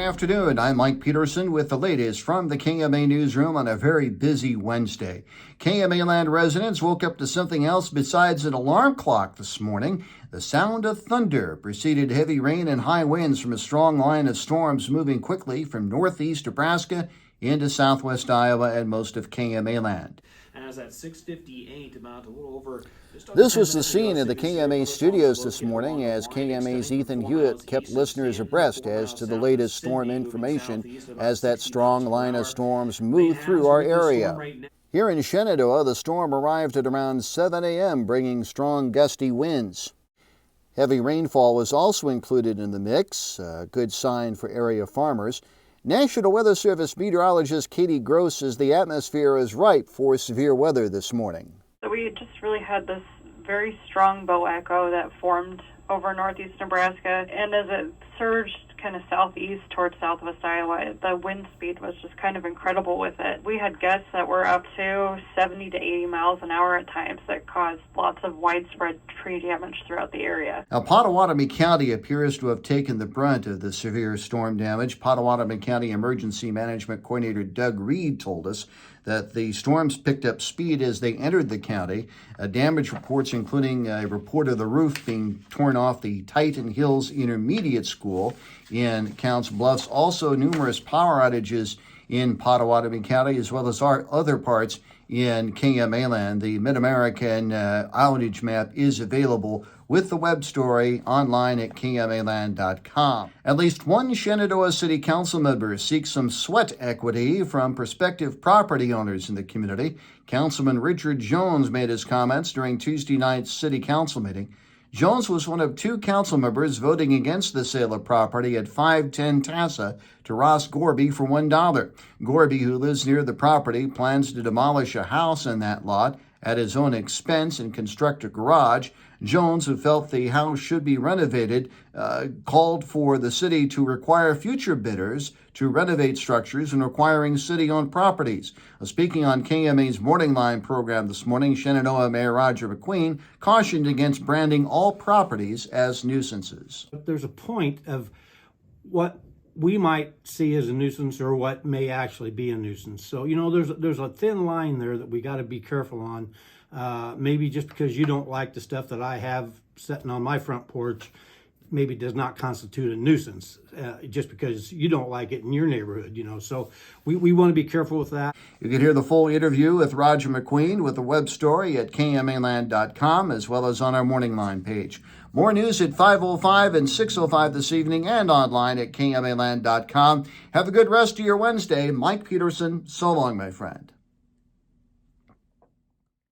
afternoon. I'm Mike Peterson with the latest from the KMA newsroom on a very busy Wednesday. KMA land residents woke up to something else besides an alarm clock this morning. The sound of thunder preceded heavy rain and high winds from a strong line of storms moving quickly from northeast Nebraska into southwest Iowa and most of KMA land. As at 6:58, about a little over. This was the scene in the KMA studios this morning as KMA's Ethan Hewitt kept listeners abreast as to the latest storm information as that strong line of storms moved through our area. Here in Shenandoah, the storm arrived at around 7 a.m., bringing strong gusty winds. Heavy rainfall was also included in the mix, a good sign for area farmers. National Weather Service meteorologist Katie Gross says the atmosphere is ripe for severe weather this morning. So we just really had this very strong bow echo that formed over northeast Nebraska, and as it surged kind of southeast towards southwest Iowa, the wind speed was just kind of incredible with it. We had gusts that were up to 70 to 80 miles an hour at times that caused lots of widespread tree damage throughout the area. Now, Pottawatomie County appears to have taken the brunt of the severe storm damage. Pottawatomie County Emergency Management Coordinator Doug Reed told us that the storms picked up speed as they entered the county. Damage reports, including a report of the roof being torn off the Titan Hills Intermediate School in Counts Bluffs. Also, numerous power outages in Pottawatomie County, as well as our other parts in KMA land. The Mid-American outage map is available with the web story online at KMAland.com. At least one Shenandoah City Council member seeks some sweat equity from prospective property owners in the community. Councilman Richard Jones made his comments during Tuesday night's City Council meeting. Jones was one of two council members voting against the sale of property at 510 Tassa to Ross Gorby for $1. Gorby, who lives near the property, plans to demolish a house in that lot at his own expense and construct a garage. Jones, who felt the house should be renovated, called for the city to require future bidders to renovate structures and requiring city-owned properties. Speaking on KMA's Morning Line program this morning, Shenandoah Mayor Roger McQueen cautioned against branding all properties as nuisances. There's a point of what we might see as a nuisance or what may actually be a nuisance. So, there's a thin line there that we got to be careful on. Maybe just because you don't like the stuff that I have sitting on my front porch maybe does not constitute a nuisance just because you don't like it in your neighborhood, So we want to be careful with that. You can hear the full interview with Roger McQueen with the web story at KMAland.com as well as on our Morning Line page. More news at 5:05 and 6:05 this evening and online at KMAland.com. Have a good rest of your Wednesday. Mike Peterson, so long, my friend.